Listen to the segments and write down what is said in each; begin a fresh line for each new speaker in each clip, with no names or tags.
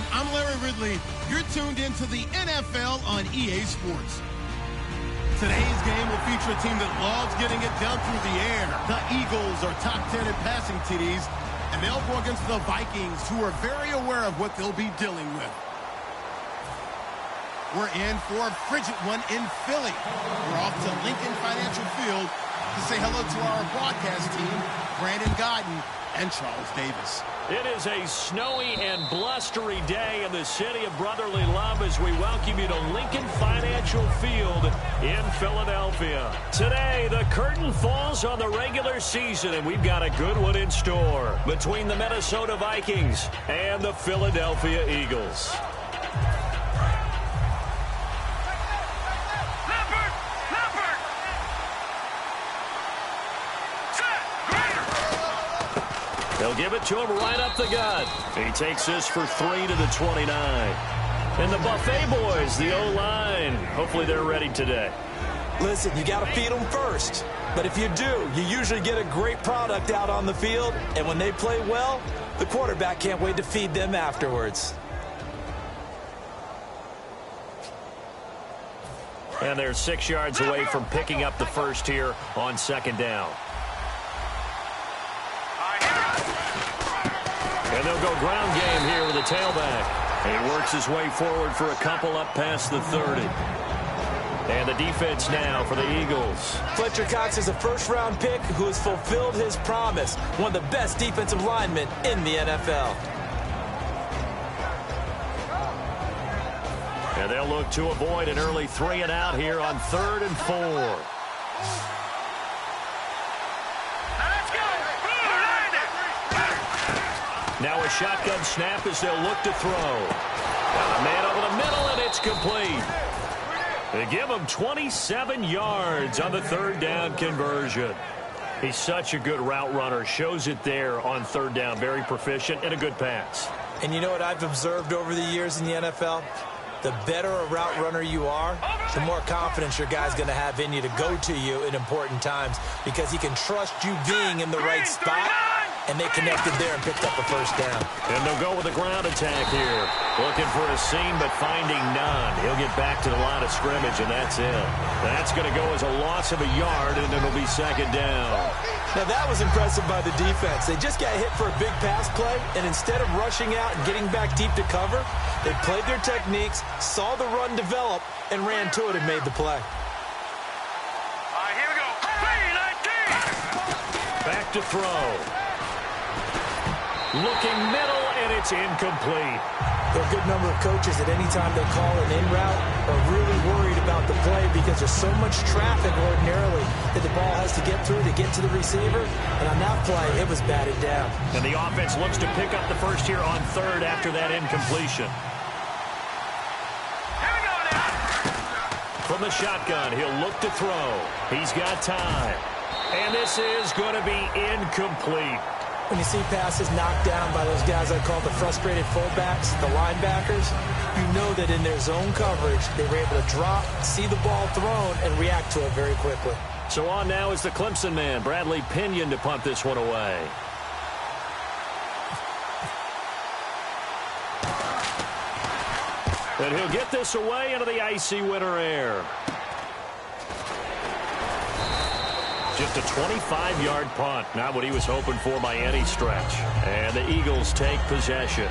everyone. I'm Larry Ridley. You're tuned into the NFL on EA Sports. Today's game will feature a team that loves getting it down through the air. The Eagles are top 10 in passing TDs, and they'll go against the Vikings, who are very aware of what they'll be dealing with. We're in for a frigid one in Philly. We're off to Lincoln Financial Field to say hello to our broadcast team, Brandon Godden and Charles Davis.
It is a snowy and blustery day in the city of brotherly love as we welcome you to Lincoln Financial Field in Philadelphia. Today, the curtain falls on the regular season, and we've got a good one in store between the Minnesota Vikings and the Philadelphia Eagles. They'll give it to him right up the gut. He takes this for 3 to the 29. And the Buffet boys, the O-line, hopefully they're ready today.
Listen, you got to feed them first. But if you do, you usually get a great product out on the field. And when they play well, the quarterback can't wait to feed them afterwards.
And they're 6 yards away from picking up the first here on second down. And they'll go ground game here with a tailback. And he works his way forward for a couple up past the 30. And the defense now for the Eagles.
Fletcher Cox is a first-round pick who has fulfilled his promise. One of the best defensive linemen in the NFL.
And they'll look to avoid an early 3 and out here on 3rd and 4. Now a shotgun snap as they'll look to throw. Got a man over the middle, and it's complete. They give him 27 yards on the 3rd down conversion. He's such a good route runner. Shows it there on 3rd down. Very proficient and a good pass.
And you know what I've observed over the years in the NFL? The better a route runner you are, the more confidence your guy's going to have in you to go to you in important times because he can trust you being in the right spot. And they connected there and picked up a first down.
And they'll go with a ground attack here. Looking for a seam, but finding none. He'll get back to the line of scrimmage, and that's it. That's going to go as a loss of a yard, and it'll be second down.
Now, that was impressive by the defense. They just got hit for a big pass play, and instead of rushing out and getting back deep to cover, they played their techniques, saw the run develop, and ran to it and made the play.
All right, here we go. 3-19.
Back to throw. Looking middle, and it's incomplete.
There are a good number of coaches that any time they call an in route are really worried about the play because there's so much traffic ordinarily that the ball has to get through to get to the receiver. And on that play, it was batted down.
And the offense looks to pick up the first here on 3rd after that incompletion.
Here we go now.
From the shotgun, he'll look to throw. He's got time. And this is going to be incomplete.
When you see passes knocked down by those guys I call the frustrated fullbacks, the linebackers, you know that in their zone coverage, they were able to drop, see the ball thrown, and react to it very quickly.
So on now is the Clemson man, Bradley Pinion, to punt this one away. And he'll get this away into the icy winter air. Just a 25-yard punt. Not what he was hoping for by any stretch. And the Eagles take possession.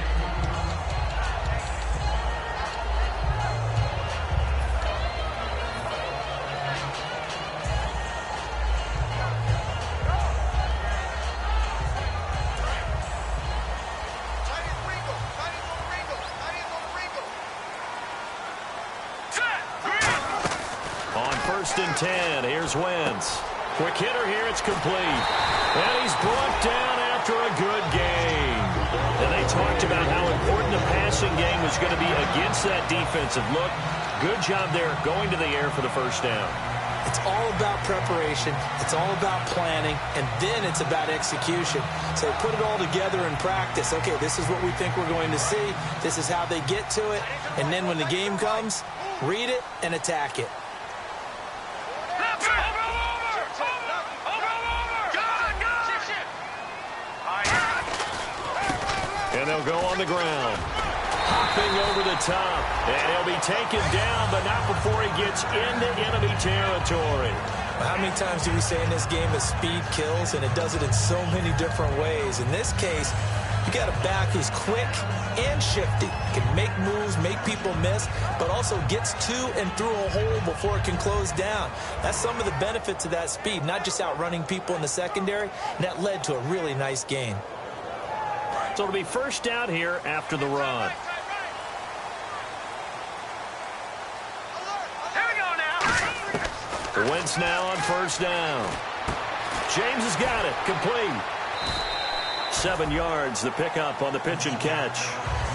On 1st and 10, here's Wentz. Quick hitter here, it's complete. And he's brought down after a good game. And they talked about how important the passing game was going to be against that defensive look. Good job there going to the air for the first down.
It's all about preparation. It's all about planning. And then it's about execution. So put it all together in practice. Okay, this is what we think we're going to see. This is how they get to it. And then when the game comes, read it and attack it.
And they'll go on the ground. Hopping over the top. And he'll be taken down, but not before he gets into enemy territory.
How many times do we say in this game that speed kills, and it does it in so many different ways? In this case, you got a back who's quick and shifty, can make moves, make people miss, but also gets to and through a hole before it can close down. That's some of the benefits of that speed, not just outrunning people in the secondary. And that led to a really nice gain.
So it'll be first down here after the run. Wentz now on first down. James has got it. Complete. 7 yards, the pickup on the pitch and catch.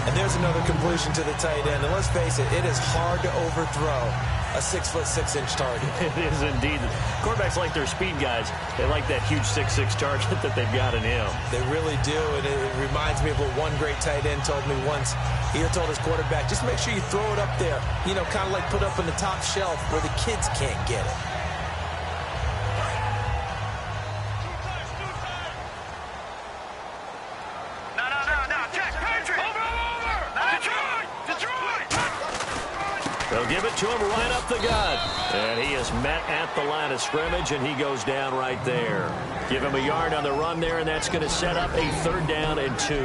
And there's another completion to the tight end. And let's face it, it is hard to overthrow a 6'6" target.
It is indeed. Quarterbacks like their speed guys. They like that huge 6'6" target that they've got in him.
They really do, and it reminds me of what one great tight end told me once. He told his quarterback, just make sure you throw it up there, you know, kind of like put up on the top shelf where the kids can't get it.
They'll give it to him right up the gut. And he is met at the line of scrimmage, and he goes down right there. Give him a yard on the run there, and that's going to set up a 3rd down and 2.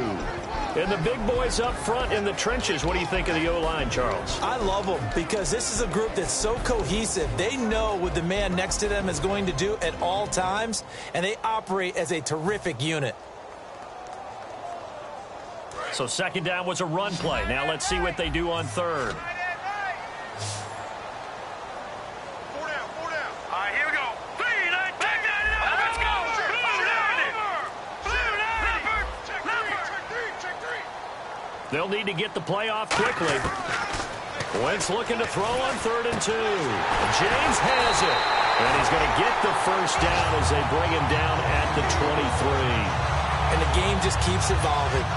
And the big boys up front in the trenches, what do you think of the O-line, Charles?
I love them because this is a group that's so cohesive. They know what the man next to them is going to do at all times, and they operate as a terrific unit.
So 2nd down was a run play. Now let's see what they do on 3rd. They'll need to get the play off quickly. Wentz looking to throw on 3rd and 2. James has it. And he's going to get the first down as they bring him down at the 23.
And the game just keeps evolving.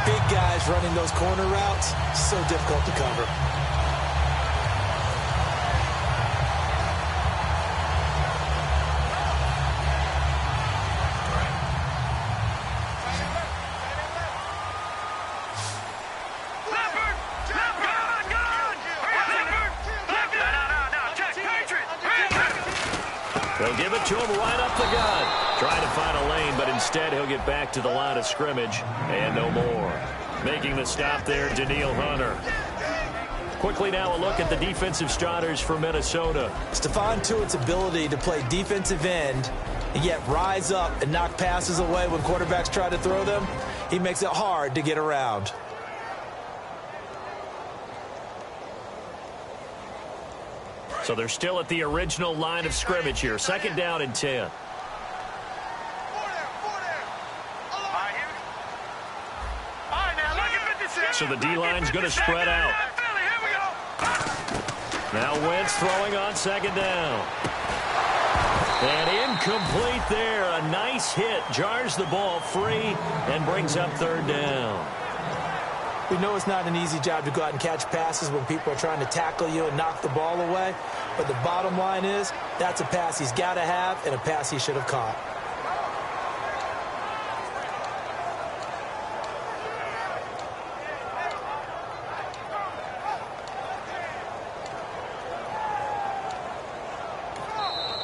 Big guys running those corner routes, so difficult to cover.
They'll give it to him right up the gut. Trying to find a lane, but instead he'll get back to the line of scrimmage and no more. Making the stop there, Daniil Hunter. Quickly now a look at the defensive starters for Minnesota.
Stephon Tuitt's ability to play defensive end and yet rise up and knock passes away when quarterbacks try to throw them, he makes it hard to get around.
So they're still at the original line of scrimmage here. 2nd down and 10. So the D-line's going to spread out. Now Wentz throwing on 2nd down. And incomplete there. A nice hit. Jars the ball free and brings up 3rd down.
We know it's not an easy job to go out and catch passes when people are trying to tackle you and knock the ball away. But the bottom line is, that's a pass he's got to have and a pass he should have caught.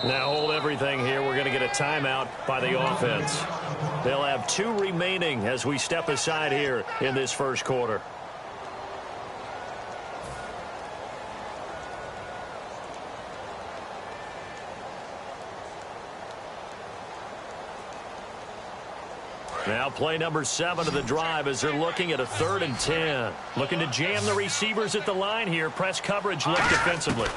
Now hold everything here. We're going to get a timeout by the offense. They'll have 2 remaining as we step aside here in this first quarter. Now play number 7 of the drive as they're looking at a 3rd and 10. Looking to jam the receivers at the line here. Press coverage look defensively.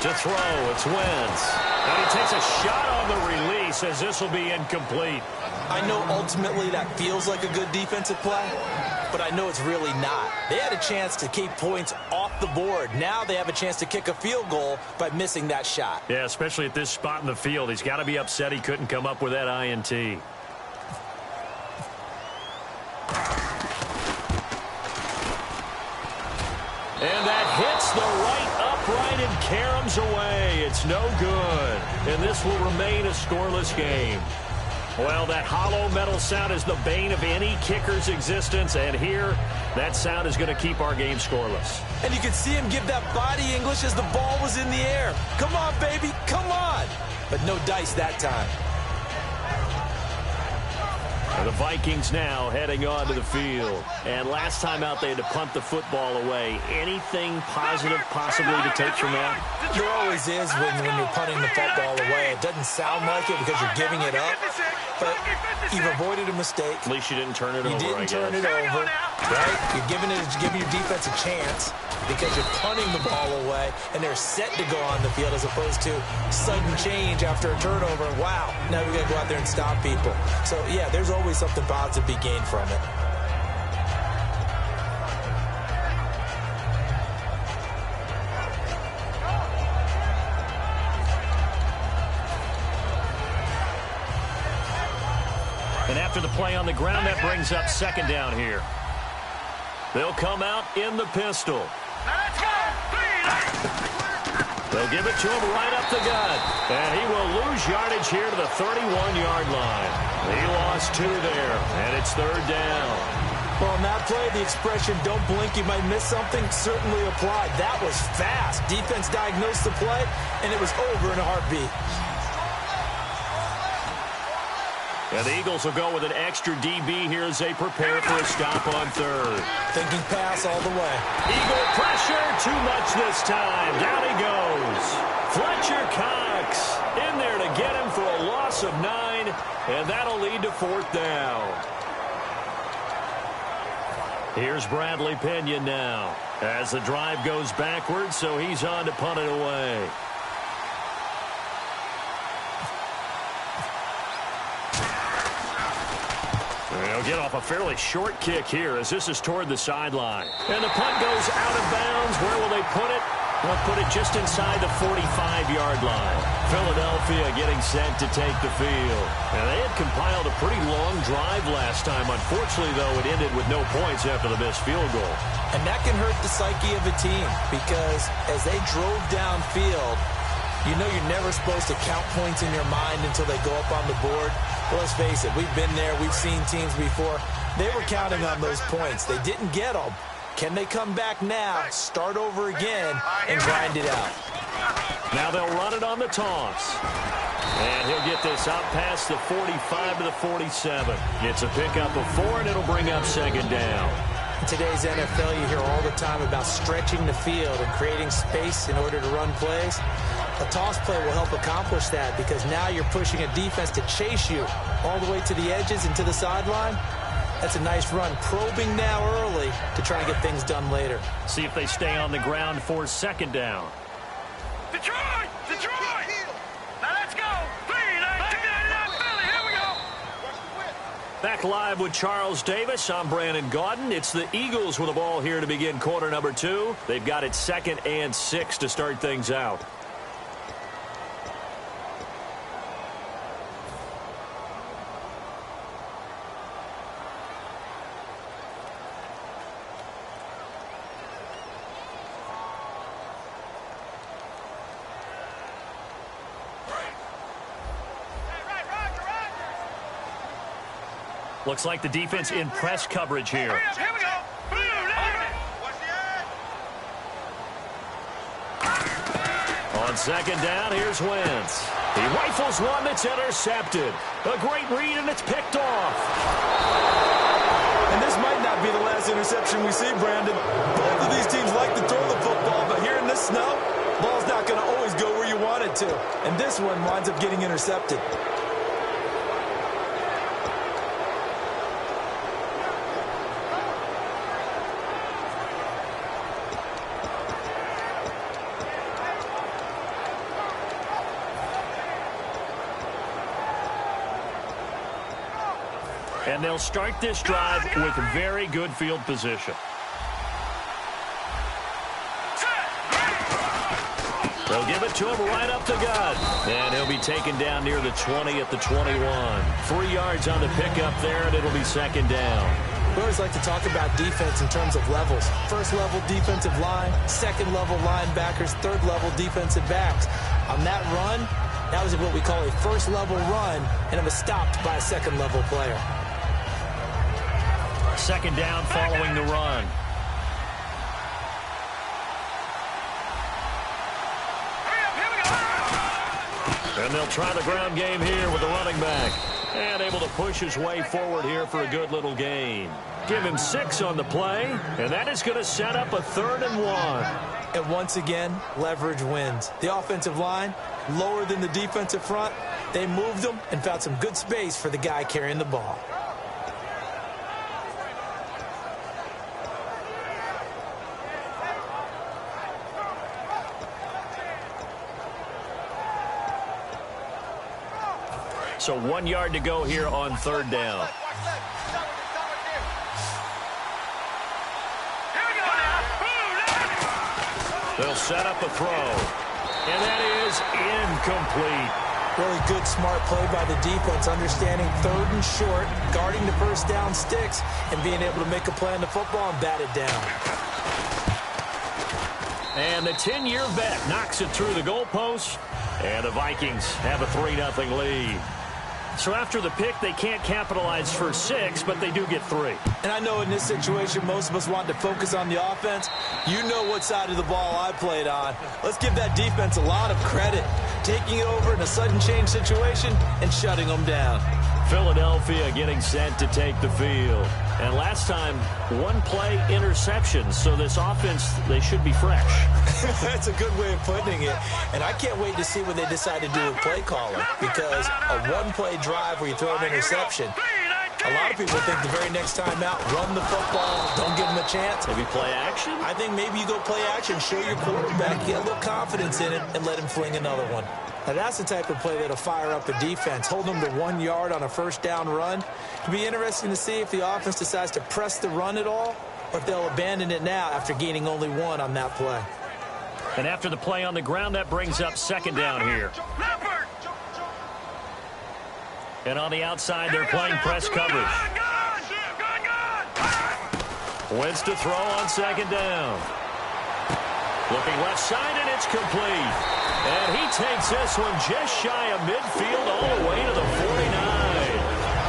To throw, it's Wentz. And he takes a shot on the release as this will be incomplete.
I know ultimately that feels like a good defensive play, but I know it's really not. They had a chance to keep points off the board. Now they have a chance to kick a field goal by missing that shot.
Yeah, especially at this spot in the field. He's got to be upset he couldn't come up with that INT. And that hits the right upright and caroms away. It's no good. And this will remain a scoreless game. Well, that hollow metal sound is the bane of any kicker's existence. And here That sound is going to keep our game scoreless.
And you could see him give that body English as the ball was in the air. Come on, baby, come on. But no dice that time.
And the Vikings now heading onto the field. And last time out, they had to punt the football away. Anything positive possibly to take from that?
There always is when you're punting the football away. It doesn't sound like it because you're giving it up. But you've avoided a mistake.
At least you didn't turn it over,
You didn't turn it over, right? You're giving your defense a chance because you're punting the ball away, and they're set to go on the field as opposed to sudden change after a turnover. Wow, now we got to go out there and stop people. So, yeah, there's always something positive to be gained from it.
And after the play on the ground, that brings up second down here. They'll come out in the pistol. They'll give it to him right up the gut. And he will lose yardage here to the 31-yard line. He lost 2 there, and it's third down.
Well, on that play, the expression, don't blink, you might miss something, certainly applied. That was fast. Defense diagnosed the play, and it was over in a heartbeat.
And the Eagles will go with an extra DB here as they prepare for a stop on third.
Thinking pass all the way.
Eagle pressure, too much this time. Down he goes. Fletcher Cox in there to get him for a loss of 9, and that'll lead to fourth down. Here's Bradley Pinion now as the drive goes backwards, so he's on to punt it away. They'll get off a fairly short kick here as this is toward the sideline. And the punt goes out of bounds. Where will they put it? They'll put it just inside the 45-yard line. Philadelphia getting set to take the field. And they had compiled a pretty long drive last time. Unfortunately, though, it ended with no points after the missed field goal.
And that can hurt the psyche of a team because as they drove downfield, you know you're never supposed to count points in your mind until they go up on the board. Well, let's face it, we've been there. We've seen teams before. They were counting on those points. They didn't get them. Can they come back now, start over again, and grind it out?
Now they'll run it on the toss. And he'll get this out past the 45 to the 47. It's a pickup of 4, and it'll bring up second down.
In today's NFL, you hear all the time about stretching the field and creating space in order to run plays. A toss play will help accomplish that because now you're pushing a defense to chase you all the way to the edges and to the sideline. That's a nice run. Probing now early to try and get things done later.
See if they stay on the ground for second down.
Detroit! Detroit! Now let's go! Philly, here we go!
Back live with Charles Davis. I'm Brandon Gaudin. It's the Eagles with the ball here to begin quarter number 2. They've got it 2nd and 6 to start things out. Looks like the defense in press coverage here.
Here we go.
On second down, here's Wentz. He rifles one that's intercepted. A great read, and it's picked off.
And this might not be the last interception we see, Brandon. Both of these teams like to throw the football, but here in this snow, ball's not going to always go where you want it to. And this one winds up getting intercepted.
And they'll start this drive with very good field position. They'll give it to him right up the gut. And he'll be taken down near the 20 at the 21. 3 yards on the pickup there, and it'll be second down.
We always like to talk about defense in terms of levels. First level defensive line, second level linebackers, third level defensive backs. On that run, that was what we call a first level run, and it was stopped by a second level player.
Second down following the run. And they'll try the ground game here with the running back. And able to push his way forward here for a good little gain. Give him 6 on the play, and that is going to set up a 3rd and 1.
And once again, leverage wins. The offensive line, lower than the defensive front. They moved them and found some good space for the guy carrying the ball.
So 1 yard to go here on 3rd down. They'll set up a throw. And that is incomplete.
Really good, smart play by the defense, understanding 3rd and short, guarding the first down sticks, and being able to make a play on the football and bat it down.
And the 10-year vet knocks it through the goalpost, and the Vikings have a 3-0 lead. So after the pick, they can't capitalize for 6, but they do get 3.
And I know in this situation, most of us want to focus on the offense. You know what side of the ball I played on. Let's give that defense a lot of credit. Taking it over in a sudden change situation and shutting them down.
Philadelphia getting set to take the field. And last time, 1-play interception. So this offense, they should be fresh.
That's a good way of putting it. And I can't wait to see what they decide to do with play caller. Because a 1-play drive where you throw an interception, a lot of people think the very next time out, run the football, don't give them a chance.
Maybe play action?
I think maybe you go play action, show your quarterback, get a little confidence in it, and let him fling another one. Now, that's the type of play that'll fire up a defense. Hold them to 1 yard on a first down run. It'll be interesting to see if the offense decides to press the run at all, or if they'll abandon it now after gaining only 1 on that play.
And after the play on the ground, that brings up 2nd down here. And on the outside, they're playing press coverage. Wentz to throw on 2nd down. Looking left side, and it's complete. And he takes this one just shy of midfield all the way to the 49.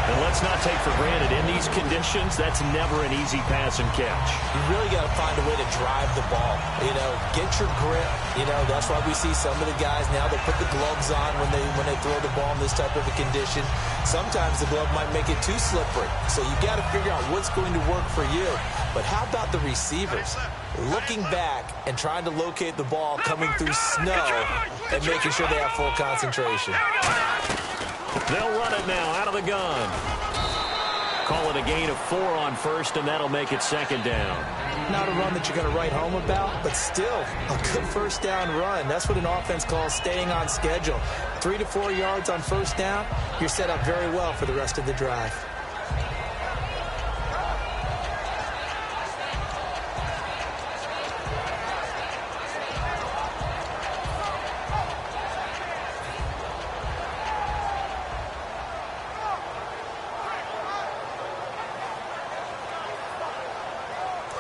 And let's not take for granted, in these conditions, that's never an easy pass and catch.
You really got to find a way to drive the ball. You know, get your grip. You know, that's why we see some of the guys now, they put the gloves on when they throw the ball in this type of a condition. Sometimes the glove might make it too slippery. So you got to figure out what's going to work for you. But how about the receivers? Looking back and trying to locate the ball coming through snow and making sure they have full concentration.
They'll run it now out of the gun. Call it a gain of 4 on 1st, and that'll make it 2nd down.
Not a run that you're going to write home about, but still a good first down run. That's what an offense calls staying on schedule. 3 to 4 yards on first down, you're set up very well for the rest of the drive.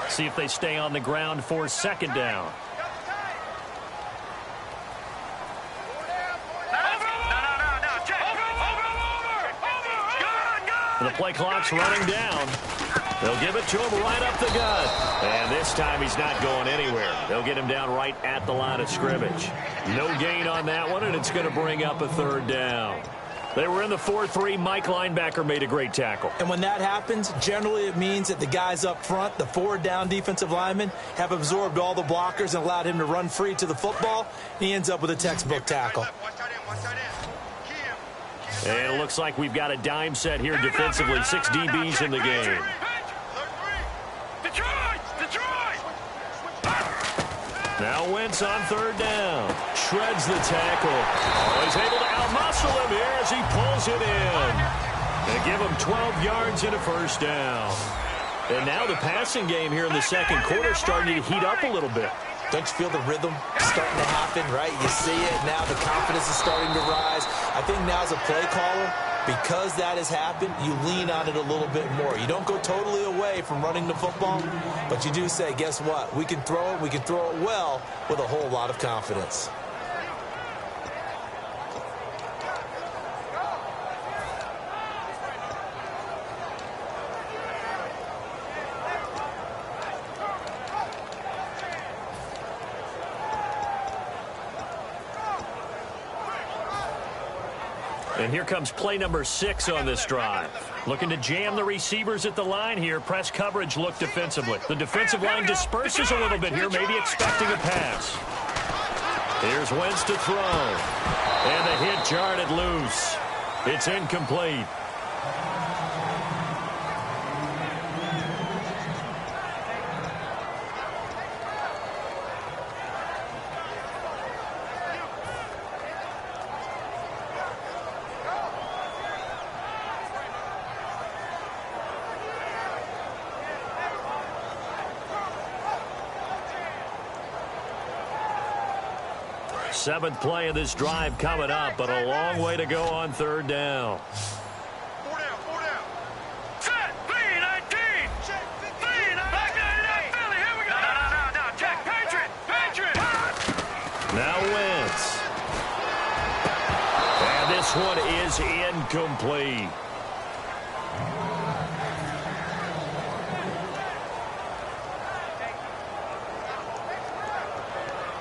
See if they stay on the ground for 2nd down. The play clock's running down. They'll give it to him right up the gut. And this time he's not going anywhere. They'll get him down right at the line of scrimmage. No gain on that one, and it's going to bring up a 3rd down. They were in the 4-3. Mike linebacker made a great tackle.
And when that happens, generally it means that the guys up front, the 4 down defensive linemen, have absorbed all the blockers and allowed him to run free to the football. He ends up with a textbook tackle.
And it looks like we've got a dime set here defensively. 6 DBs in the game. Now Wentz on 3rd down. Shreds the tackle. He's able to outmuscle him here as he pulls it in. And give him 12 yards and a first down. And now the passing game here in the second quarter starting to heat up a little bit.
Don't you feel the rhythm starting to happen, right? You see it now. The confidence is starting to rise. I think now as a play caller, because that has happened, you lean on it a little bit more. You don't go totally away from running the football, but you do say, guess what? We can throw it. We can throw it well with a whole lot of confidence.
And here comes play number 6 on this drive. Looking to jam the receivers at the line here. Press coverage look defensively. The defensive line disperses a little bit here, maybe expecting a pass. Here's Wentz to throw. And the hit jarred it loose. It's incomplete. Seventh play of this drive coming up, but a long way to go on third down.
4 down, 4 down. Set, B-19. B-19. Philly, here we go. No, Jack, Patriot.
Now Wentz. And this one is incomplete.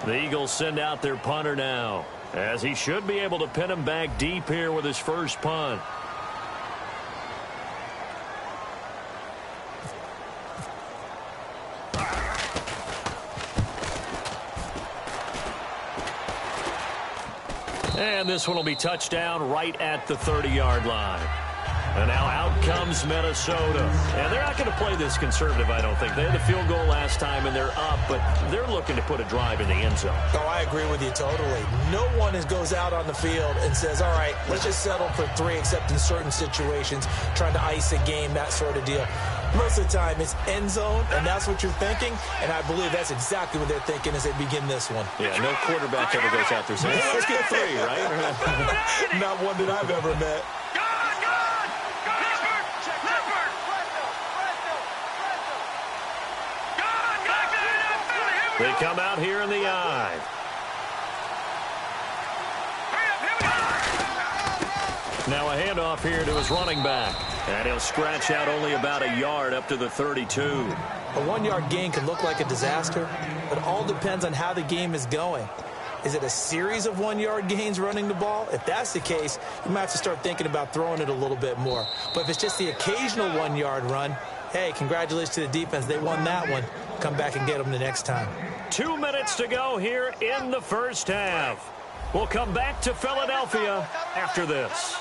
The Eagles send out their punter now, as he should be able to pin him back deep here with his first punt. And this one will be touchdown right at the 30-yard line. And now out comes Minnesota. And they're not going to play this conservative, I don't think. They had the field goal last time, and they're up, but they're looking to put a drive in the end zone.
Oh, I agree with you totally. No one goes out on the field and says, all right, let's just settle for 3, except in certain situations, trying to ice a game, that sort of deal. Most of the time, it's end zone, and that's what you're thinking, and I believe that's exactly what they're thinking as they begin this one.
Yeah, no quarterback ever goes out there saying, hey, let's get 3, right?
Not one that I've ever met.
They come out here in the eye. Now a handoff here to his running back. And he'll scratch out only about a yard up to the 32.
A 1-yard gain can look like a disaster, but it all depends on how the game is going. Is it a series of 1-yard gains running the ball? If that's the case, you might have to start thinking about throwing it a little bit more. But if it's just the occasional 1-yard run, hey, congratulations to the defense. They won that one. Come back and get them the next time.
2 minutes to go here in the first half. We'll come back to Philadelphia after this.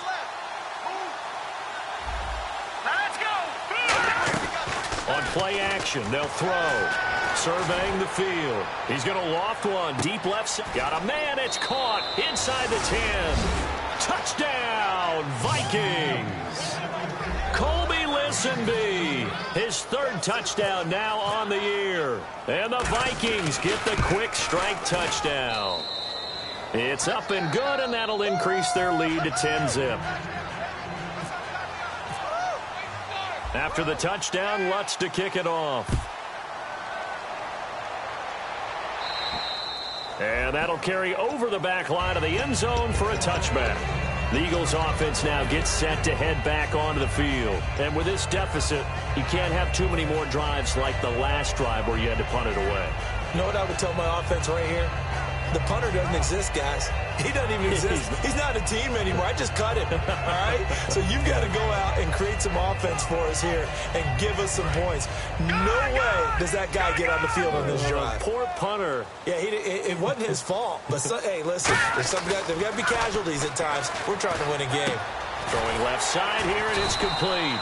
On play action, they'll throw. Surveying the field. He's going to loft one. Deep left side. Got a man. It's caught inside the 10. Touchdown, Vikings. Colby Listenby. His 3rd touchdown now on the year. And the Vikings get the quick strike touchdown. It's up and good, and that'll increase their lead to 10-zip. After the touchdown, Lutz to kick it off. And that'll carry over the back line of the end zone for a touchback. The Eagles offense now gets set to head back onto the field. And with this deficit, you can't have too many more drives like the last drive where you had to punt it away.
You know what I would tell my offense right here? The punter doesn't exist, guys. He doesn't even exist. He's not a team anymore. I just cut him, all right? So you've got to go out and create some offense for us here and give us some points. No way does that guy get on the field on this drive.
Poor punter.
Yeah, it wasn't his fault. But, hey, listen, there's got to be casualties at times. We're trying to win a game.
Throwing left side here, and it's complete.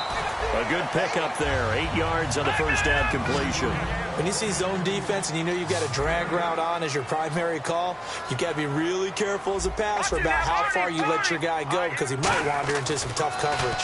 A good pickup there. 8 yards on the first down completion.
When you see zone defense and you know you've got a drag route on as your primary call, you've got to be really careful as a passer about how far you let your guy go because he might wander into some tough coverage.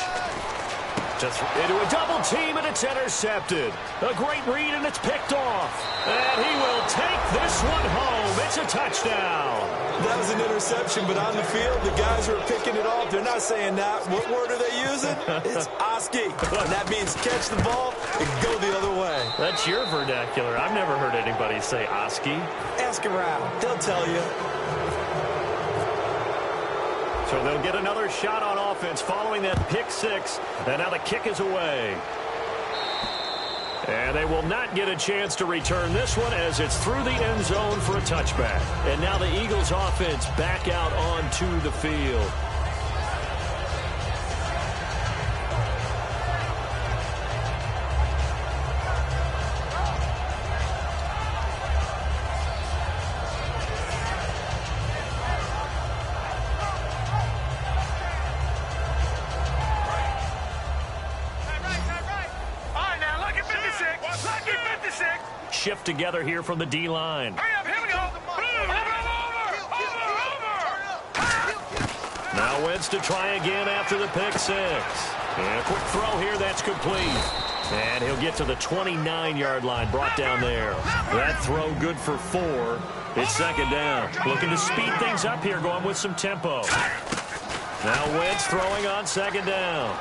Just into a double team, and it's intercepted. A great read, and it's picked off. And he will take this one home. It's a touchdown.
That was an interception, but on the field, the guys who are picking it off, they're not saying that. What word are they using? It's Oski. And that means catch the ball and go the other way.
That's your vernacular. I've never heard anybody say Oski.
Ask around. They'll tell you.
So they'll get another shot on offense following that pick 6. And now the kick is away. And they will not get a chance to return this one as it's through the end zone for a touchback. And now the Eagles offense back out onto the field. shift together here from the D-line.
Hurry up, here we go.
Now Wentz to try again after the pick six. And a quick throw here, that's complete. And he'll get to the 29-yard line, brought down there. That throw good for 4. It's second down. Looking to speed things up here, going with some tempo. Now Wentz throwing on second down.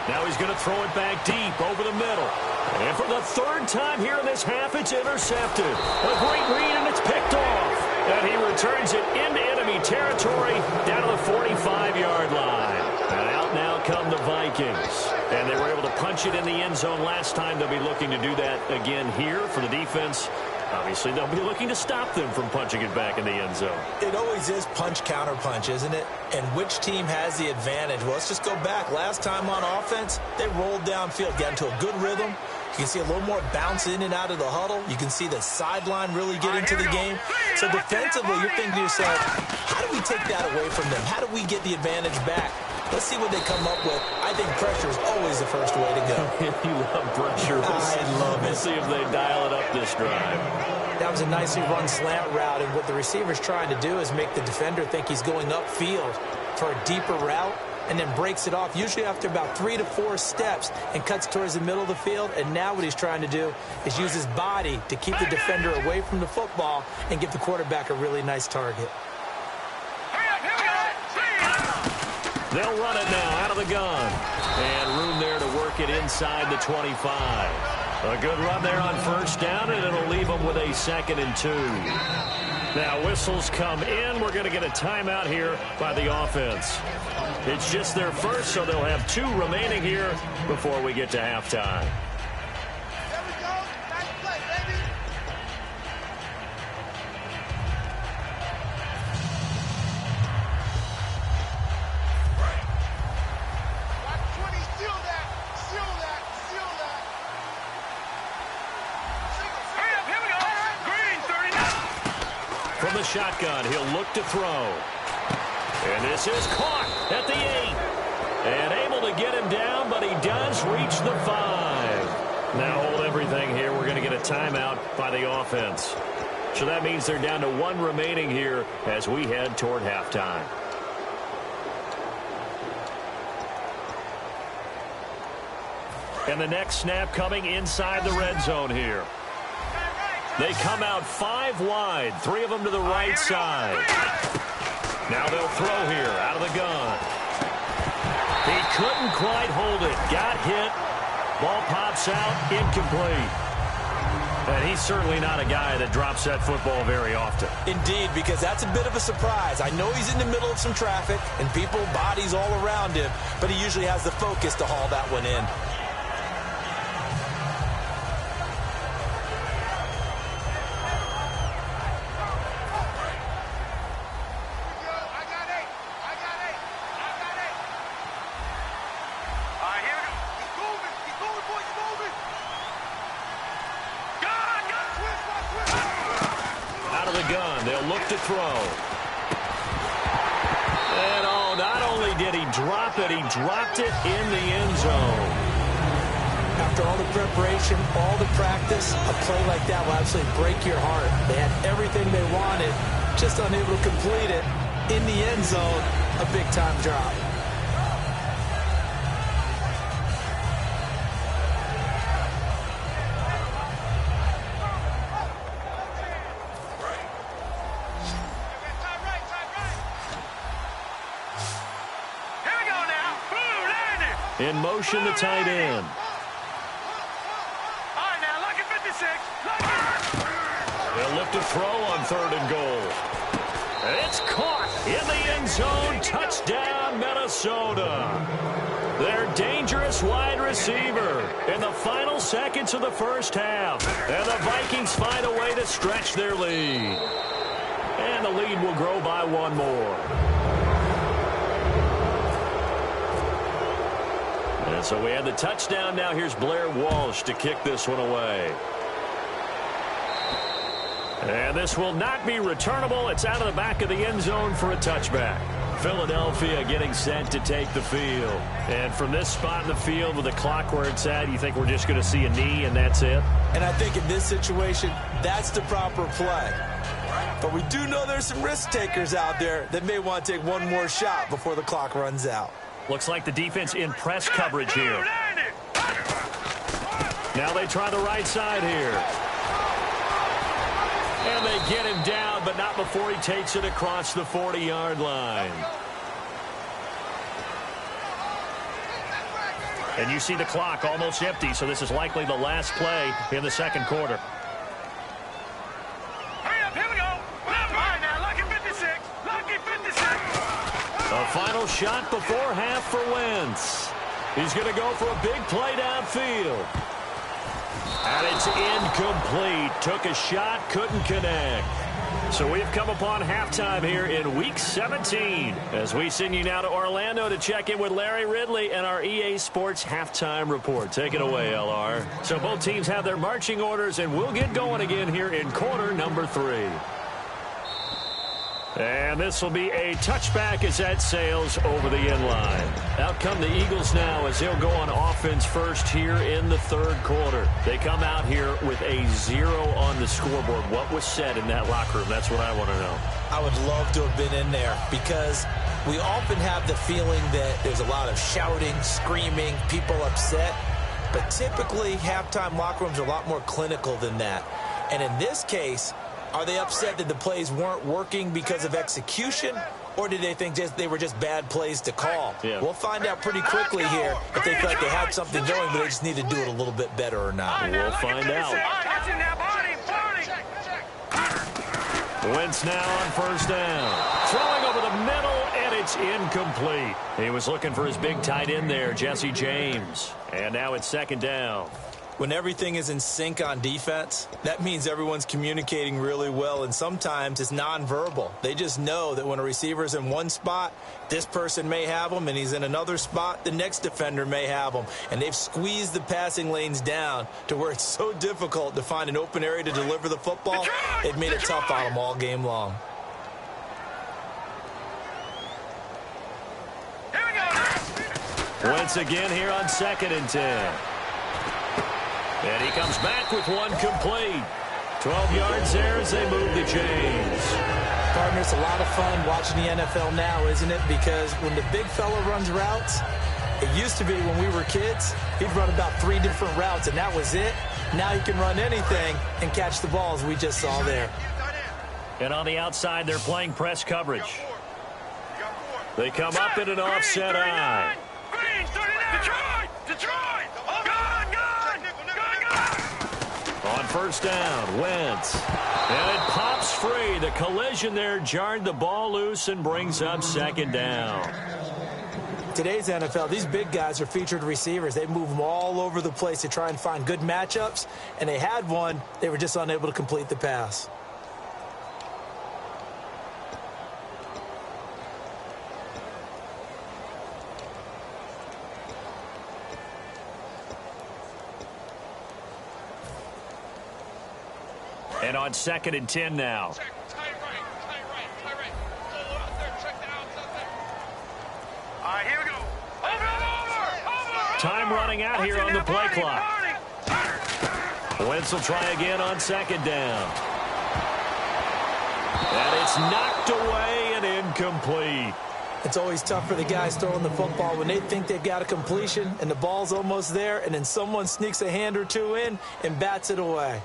Now he's going to throw it back deep over the middle. And for the third time here in this half, it's intercepted. A great read, and it's picked off. And he returns it into enemy territory down to the 45-yard line. And out now come the Vikings. And they were able to punch it in the end zone last time. They'll be looking to do that again here for the defense. Obviously, they'll be looking to stop them from punching it back in the end zone.
It always is punch-counter-punch, isn't it? And which team has the advantage? Well, let's just go back. Last time on offense, they rolled downfield, got into a good rhythm. You can see a little more bounce in and out of the huddle. You can see the sideline really get into the game. So defensively, you're thinking to yourself, how do we take that away from them? How do we get the advantage back? Let's see what they come up with. I think pressure is always the first way to go.
You love pressure.
I love it.
We'll see if they dial it up this drive.
That was a nicely run slant route, and what the receiver's trying to do is make the defender think he's going upfield for a deeper route, and then breaks it off, usually after about 3 to 4 steps, and cuts towards the middle of the field. And now what he's trying to do is use his body to keep the defender away from the football and give the quarterback a really nice target.
They'll run it now out of the gun. And room there to work it inside the 25. A good run there on first down, and it'll leave them with a 2nd and 2. Now whistles come in. We're going to get a timeout here by the offense. It's just their first, so they'll have 2 remaining here before we get to halftime. From the shotgun, he'll look to throw. And this is caught at the 8. And able to get him down, but he does reach the 5. Now hold everything here. We're going to get a timeout by the offense. So that means they're down to 1 remaining here as we head toward halftime. And the next snap coming inside the red zone here. They come out 5 wide, 3 of them to the right side. Now they'll throw here out of the gun. He couldn't quite hold it. Got hit. Ball pops out, incomplete. And he's certainly not a guy that drops that football very often.
Indeed, because that's a bit of a surprise. I know he's in the middle of some traffic and people, bodies all around him, but he usually has the focus to haul that one in.
To throw. And oh, not only did he drop it, he dropped it in the end zone.
After all the preparation, all the practice, a play like that will absolutely break your heart. They had everything they wanted, just unable to complete it. In the end zone, a big-time drop.
In motion, the tight end.
All right, now, look at 56.
They'll look to throw on 3rd and goal. It's caught in the end zone. Touchdown, Minnesota. Their dangerous wide receiver in the final seconds of the first half. And the Vikings find a way to stretch their lead. And the lead will grow by 1 more. And so we had the touchdown. Now here's Blair Walsh to kick this one away. And this will not be returnable. It's out of the back of the end zone for a touchback. Philadelphia getting set to take the field. And from this spot in the field with the clock where it's at, you think we're just going to see a knee and that's it?
And I think in this situation, that's the proper play. But we do know there's some risk takers out there that may want to take one more shot before the clock runs out.
Looks like the defense in press coverage here. Now they try the right side here. And they get him down, but not before he takes it across the 40-yard line. And you see the clock almost empty, so this is likely the last play in the second quarter.
Hurry up, here we go. Left line now, lucky 56. Lucky 56.
A final shot before half for Wentz. He's going to go for a big play downfield. And it's incomplete. Took a shot, couldn't connect. So we've come upon halftime here in Week 17. As we send you now to Orlando to check in with Larry Ridley and our EA Sports Halftime Report. Take it away, LR. So both teams have their marching orders, and we'll get going again here in quarter number 3. And this will be a touchback as that sails over the end line. Out come the Eagles now as they'll go on offense first here in the third quarter. They come out here with a 0 on the scoreboard. What was said in that locker room? That's what I want to know.
I would love to have been in there because we often have the feeling that there's a lot of shouting, screaming, people upset. But typically, halftime locker rooms are a lot more clinical than that. And in this case, are they upset that the plays weren't working because of execution, or did they think they were just bad plays to call?
Yeah.
We'll find out pretty quickly here if they feel like they had something going, but they just need to do it a little bit better or not.
We'll find out. Wentz now on first down. Throwing over the middle, and it's incomplete. He was looking for his big tight end there, Jesse James. And now it's second down.
When everything is in sync on defense, that means everyone's communicating really well, and sometimes it's nonverbal. They just know that when a receiver's in one spot, this person may have him, and he's in another spot, the next defender may have him. And they've squeezed the passing lanes down to where it's so difficult to find an open area to deliver the football. They've made it tough on them all game long.
Wentz again here on 2nd and 10. And he comes back with one complete. 12 yards there as they move the chains.
Partner, it's a lot of fun watching the NFL now, isn't it? Because when the big fella runs routes, it used to be when we were kids, he'd run about 3 different routes, and that was it. Now he can run anything and catch the balls we just saw there.
And on the outside, they're playing press coverage. They come up in an offset eye. Detroit! On first down, Wentz. And it pops free. The collision there jarred the ball loose and brings up second down.
Today's NFL, these big guys are featured receivers. They move them all over the place to try and find good matchups. And they had one. They were just unable to complete the pass.
And on 2nd and 10 now.
Tie right. Go out there, check the outside. All right, here we go. Over.
Time running out here on the play clock. Wentz will try again on 2nd down. And it's knocked away and incomplete.
It's always tough for the guys throwing the football when they think they've got a completion and the ball's almost there, and then someone sneaks a hand or two in and bats it away.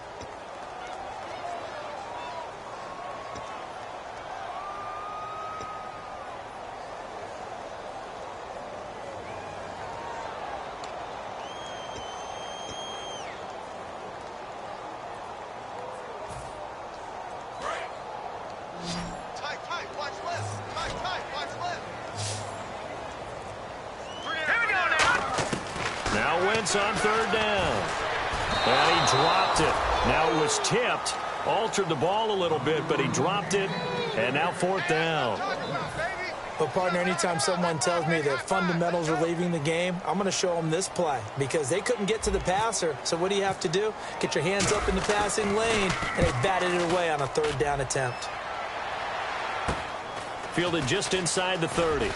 On 3rd down. And he dropped it. Now it was tipped. Altered the ball a little bit, but he dropped it. And now 4th down.
But, partner, anytime someone tells me that fundamentals are leaving the game, I'm going to show them this play because they couldn't get to the passer. So what do you have to do? Get your hands up in the passing lane, and they batted it away on a 3rd down attempt.
Fielded just inside the 30.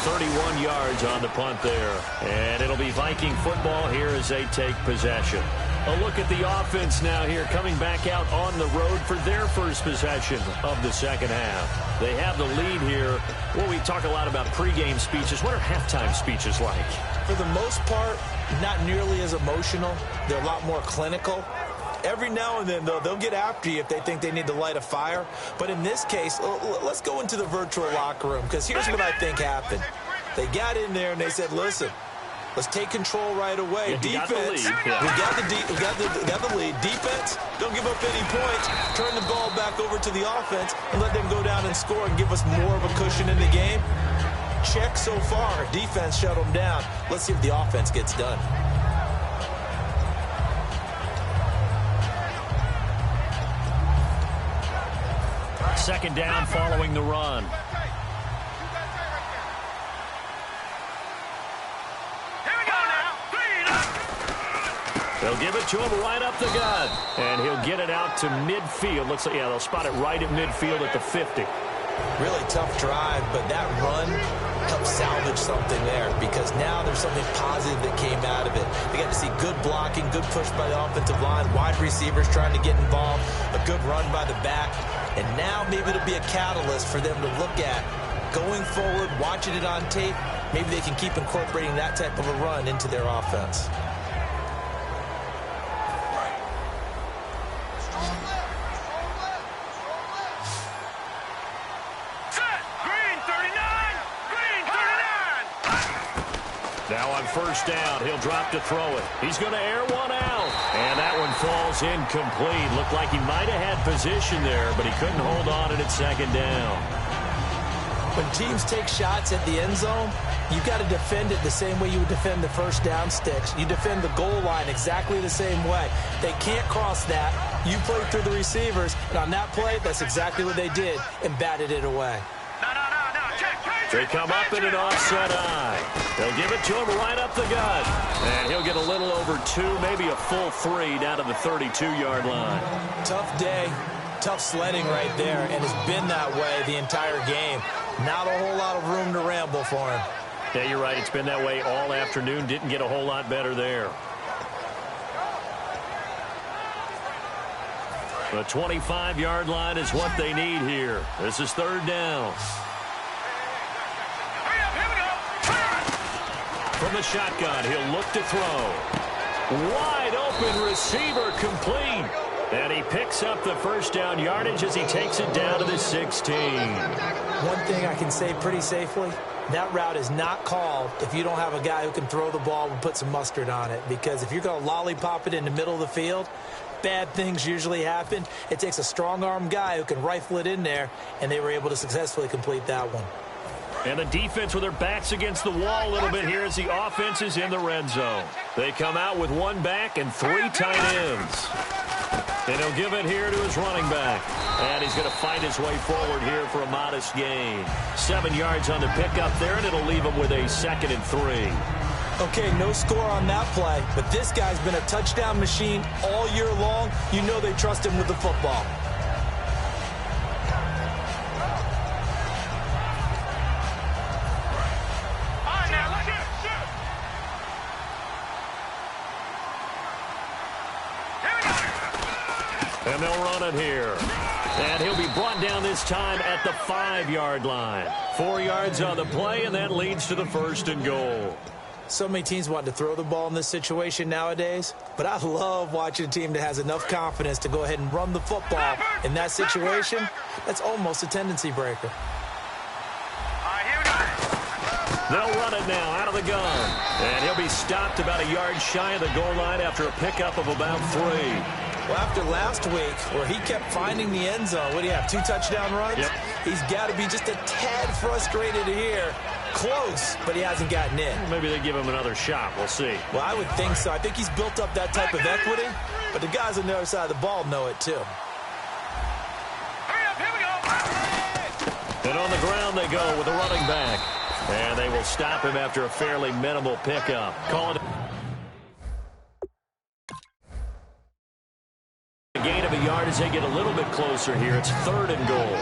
31 yards on the punt there. And it'll be Viking football here as they take possession. A look at the offense now here, coming back out on the road for their first possession of the second half. They have the lead here. Well, we talk a lot about pregame speeches. What are halftime speeches like?
For the most part, not nearly as emotional. They're a lot more clinical. Every now and then, though, they'll get after you if they think they need to light a fire. But in this case, let's go into the virtual locker room, because here's what I think happened. They got in there and they said, listen, let's take control right away. Defense, we got the lead. Defense, don't give up any points. Turn the ball back over to the offense and let them go down and score and give us more of a cushion in the game. Check so far. Defense shut them down. Let's see if the offense gets done.
Second down following the run. They'll give it to him right up the gut. And he'll get it out to midfield. Looks like, yeah, they'll spot it right at midfield at the 50.
Really tough drive, but that run helped salvage something there, because now there's something positive that came out of it. They got to see good blocking, good push by the offensive line, wide receivers trying to get involved, a good run by the back. And now maybe it'll be a catalyst for them to look at going forward, watching it on tape. Maybe they can keep incorporating that type of a run into their offense.
Now on first down, he'll drop to throw it. He's going to air one out. And that one falls incomplete. Looked like he might have had position there, but he couldn't hold on at second down.
When teams take shots at the end zone, you've got to defend it the same way you would defend the first down sticks. You defend the goal line exactly the same way. They can't cross that. You play through the receivers, and on that play, that's exactly what they did and batted it away.
They come up in an offset eye. They'll give it to him right up the gut. And he'll get a little over 2, maybe a full 3 down to the 32-yard line.
Tough day, tough sledding right there, and it's been that way the entire game. Not a whole lot of room to ramble for him.
Yeah, you're right. It's been that way all afternoon. Didn't get a whole lot better there. The 25-yard line is what they need here. This is third down. From the shotgun, he'll look to throw. Wide open receiver complete. And he picks up the first down yardage as he takes it down to the 16.
One thing I can say pretty safely, that route is not called if you don't have a guy who can throw the ball and put some mustard on it. Because if you're going to lollipop it in the middle of the field, bad things usually happen. It takes a strong-arm guy who can rifle it in there, and they were able to successfully complete that one.
And the defense with their backs against the wall a little bit here as the offense is in the red zone. They come out with 1 back and 3 tight ends. And he'll give it here to his running back. And he's going to fight his way forward here for a modest gain. 7 yards on the pickup there, and it'll leave him with a 2nd and 3.
Okay, no score on that play, but this guy's been a touchdown machine all year long. You know they trust him with the football.
And they'll run it here. And he'll be brought down this time at the 5-yard line. 4 yards on the play, and that leads to the 1st and goal.
So many teams want to throw the ball in this situation nowadays, but I love watching a team that has enough confidence to go ahead and run the football. In that situation, that's almost a tendency breaker.
They'll run it now out of the gun. And he'll be stopped about a yard shy of the goal line after a pickup of about 3.
Well, after last week, where he kept finding the end zone, what do you have, 2 touchdown runs?
Yep.
He's got to be just a tad frustrated here. Close, but he hasn't gotten in.
Maybe they give him another shot. We'll see.
Well, I would think so. I think he's built up that type of equity, but the guys on the other side of the ball know it too.
And on the ground they go with a running back. And they will stop him after a fairly minimal pickup. Call it a gain of a yard as they get a little bit closer here. It's 3rd and goal.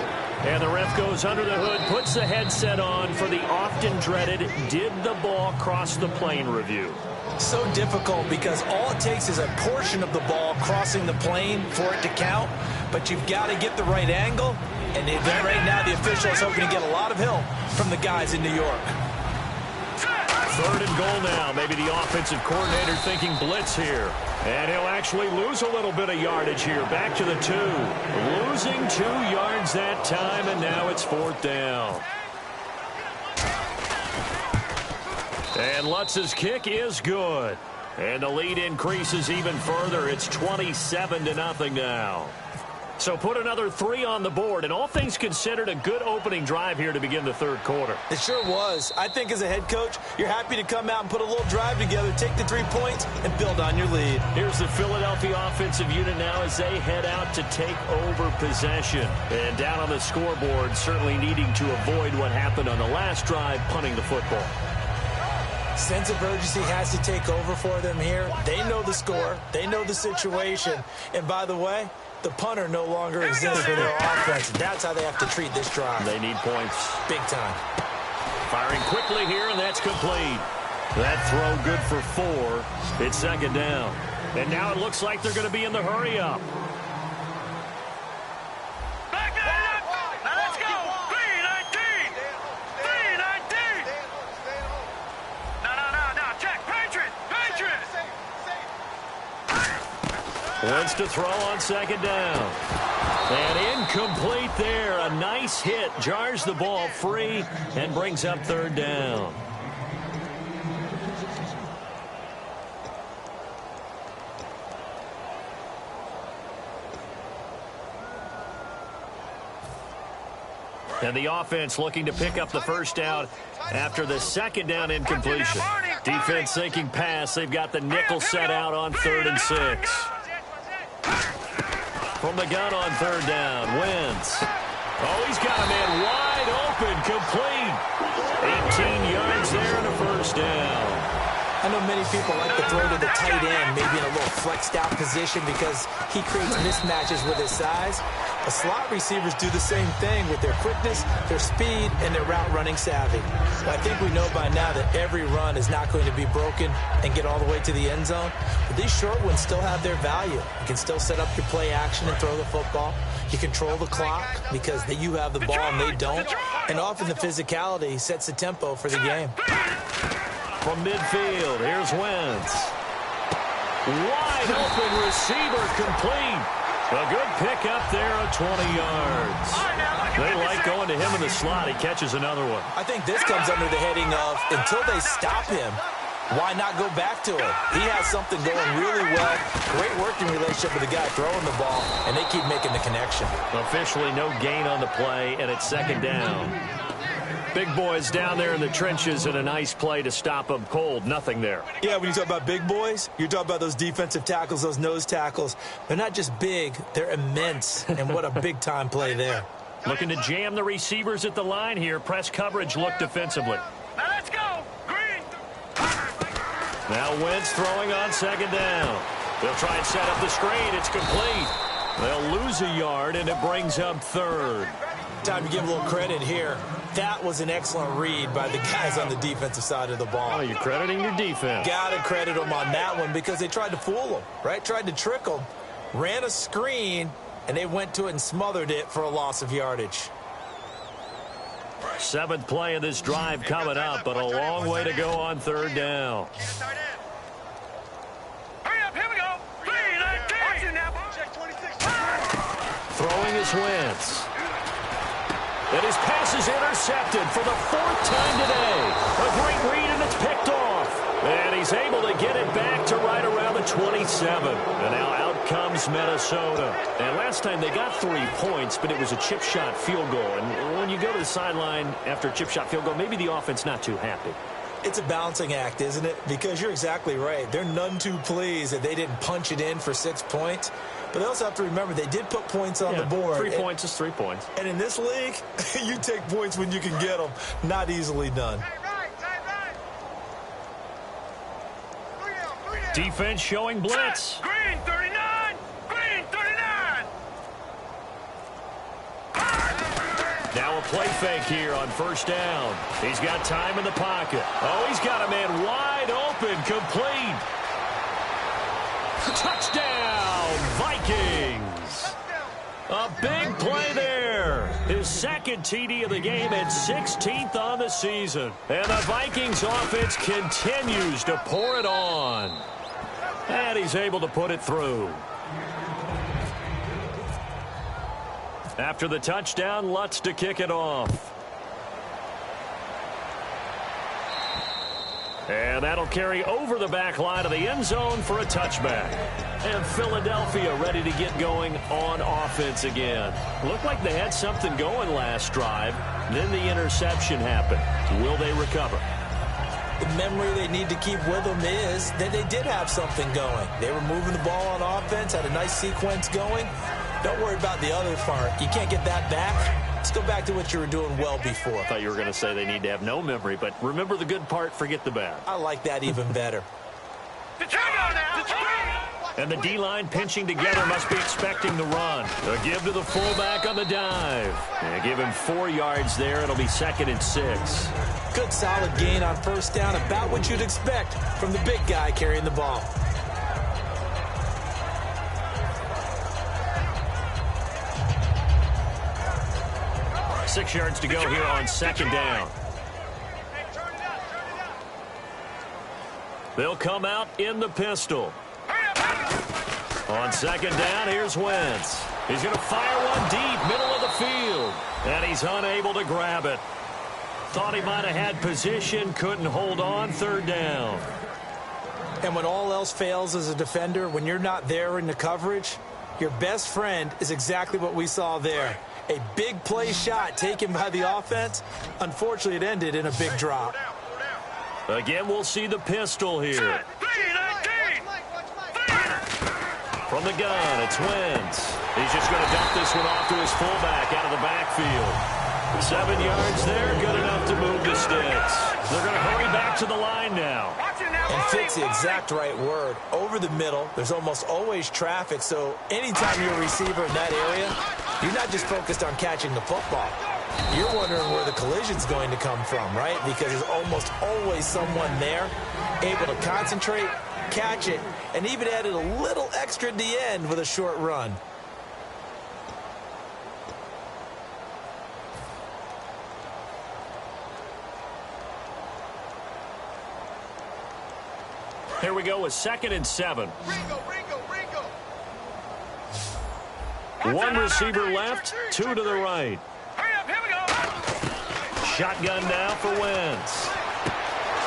And the ref goes under the hood, puts the headset on for the often dreaded did the ball cross the plane review.
So difficult because all it takes is a portion of the ball crossing the plane for it to count, but you've got to get the right angle, and right now the official is hoping to get a lot of help from the guys in New York.
3rd and goal now. Maybe the offensive coordinator thinking blitz here. And he'll actually lose a little bit of yardage here. Back to the 2. Losing 2 yards that time, and now it's 4th down. And Lutz's kick is good. And the lead increases even further. It's 27-0 now. So put another 3 on the board, and all things considered, a good opening drive here to begin the 3rd quarter.
It sure was. I think as a head coach, you're happy to come out and put a little drive together, take the 3 points, and build on your lead.
Here's the Philadelphia offensive unit now as they head out to take over possession. And down on the scoreboard, certainly needing to avoid what happened on the last drive, punting the football.
Sense of urgency has to take over for them here. They know the score. They know the situation. And by the way, the punter no longer exists for their offense. That's how they have to treat this drive.
They need points.
Big time.
Firing quickly here, and that's complete. That throw good for 4. It's 2nd down. And now it looks like they're going to be in the hurry-up.
Back it up. Now let's go. 3-19. 3-19. No. Check. Patriot.
Wants to throw on 2nd down. And incomplete there. A nice hit. Jars the ball free and brings up 3rd down. And the offense looking to pick up the 1st down after the 2nd down incompletion. Defense thinking pass. They've got the nickel set out on 3rd and 6. From the gun on 3rd down, Wentz. Oh, he's got a man wide open, complete. 18 yards there and a 1st down.
I know many people like to throw to the tight end, maybe in a little flexed out position because he creates mismatches with his size. The slot receivers do the same thing with their quickness, their speed, and their route running savvy. But I think we know by now that every run is not going to be broken and get all the way to the end zone. But these short ones still have their value. You can still set up your play action and throw the football. You control the clock because you have the ball and they don't. And often the physicality sets the tempo for the game.
From midfield, here's Wentz. Wide open receiver, complete. A good pick up there at 20 yards. They like going to him in the slot. He catches another one.
I think this comes under the heading of until they stop him, why not go back to him? He has something going really well. Great working relationship with the guy throwing the ball, and they keep making the connection.
Officially no gain on the play, and it's 2nd down. Big boys down there in the trenches and a nice play to stop them cold. Nothing there.
Yeah, when you talk about big boys, you're talking about those defensive tackles, those nose tackles. They're not just big, they're immense. And what a big-time play there.
Looking to jam the receivers at the line here. Press coverage look defensively.
Now let's go. Green.
Now Wentz throwing on 2nd down. They'll try and set up the screen. It's complete. They'll lose a yard, and it brings up 3rd.
Time to give a little credit here. That was an excellent read by the guys on the defensive side of the ball.
Oh, you're crediting your defense.
Got to credit them on that one because they tried to fool them, right? Tried to trick them. Ran a screen, and they went to it and smothered it for a loss of yardage.
7th play of this drive coming up, but a long way to go on 3rd down.
Hurry up, here we go. 3-19.
Throwing is Wentz. And his pass is intercepted for the 4th time today. A great read, and it's picked off. And he's able to get it back to right around the 27. And now out comes Minnesota. And last time they got 3 points, but it was a chip shot field goal. And when you go to the sideline after a chip shot field goal, maybe the offense not too happy.
It's a balancing act, isn't it? Because you're exactly right. They're none too pleased that they didn't punch it in for 6 points. But they also have to remember they did put points on the board.
3 points is 3 points.
And in this league, you take points when you can get them. Not easily done.
Defense showing blitz.
Green 39. Green 39.
Now a play fake here on first down. He's got time in the pocket. Oh, he's got a man wide open, complete. Touchdown, Vikings. A big play there. His second TD of the game and 16th on the season. And the Vikings offense continues to pour it on. And he's able to put it through. After the touchdown, Lutz to kick it off. And that'll carry over the back line of the end zone for a touchback. And Philadelphia ready to get going on offense again. Looked like they had something going last drive. Then the interception happened. Will they recover?
The memory they need to keep with them is that they did have something going. They were moving the ball on offense, had a nice sequence going. Don't worry about the other part. You can't get that back. Let's go back to what you were doing well before.
I thought you were going to say they need to have no memory, but remember the good part, forget the bad.
I like that even better.
And the D-line pinching together must be expecting the run. A give to the fullback on the dive. And give him 4 yards there. It'll be 2nd and 6.
Good solid gain on first down, about what you'd expect from the big guy carrying the ball.
Six yards to go here on 2nd down. They'll come out in the pistol. On 2nd down, here's Wentz. He's going to fire one deep, middle of the field. And he's unable to grab it. Thought he might have had position, couldn't hold on, 3rd down.
And when all else fails as a defender, when you're not there in the coverage, your best friend is exactly what we saw there. A big play shot taken by the offense. Unfortunately, it ended in a big drop.
Again, we'll see the pistol here. From the gun, it's Wentz. He's just going to dump this one off to his fullback out of the backfield. 7 yards there, good enough to move the sticks. They're going to hurry back to the line now.
And fit's the exact right word. Over the middle, there's almost always traffic, so anytime you're a receiver in that area, you're not just focused on catching the football. You're wondering where the collision's going to come from, right? Because there's almost always someone there able to concentrate, catch it, and even added a little extra at the end with a short run.
Here we go with 2nd and 7. One receiver left, 2 to the right. Shotgun now for Wentz.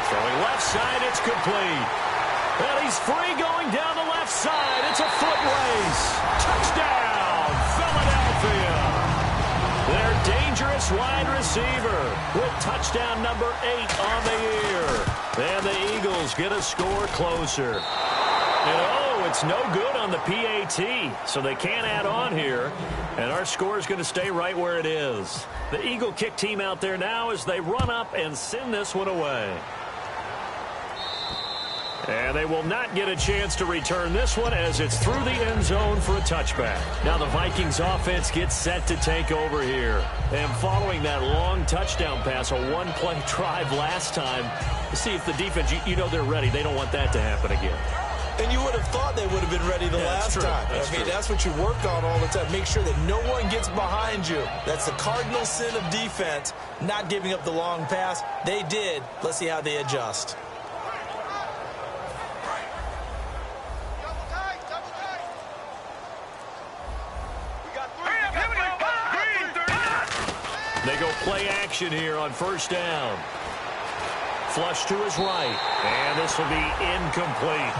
Throwing left side, it's complete. And he's free going down the left side. It's a foot race. Touchdown, Philadelphia. Their dangerous wide receiver with touchdown number 8 on the year. And the Eagles get a score closer. And oh, it's no good on the PAT, so they can't add on here. And our score is going to stay right where it is. The Eagle kick team out there now as they run up and send this one away. And they will not get a chance to return this one as it's through the end zone for a touchback. Now the Vikings offense gets set to take over here. And following that long touchdown pass, a one-play drive last time, see if the defense, you know they're ready. They don't want that to happen again.
And you would have thought they would have been ready the last time. That's what you work on all the time. Make sure that no one gets behind you. That's the cardinal sin of defense, not giving up the long pass. They did. Let's see how they adjust.
They go play action here on first down. Flush to his right. And this will be incomplete.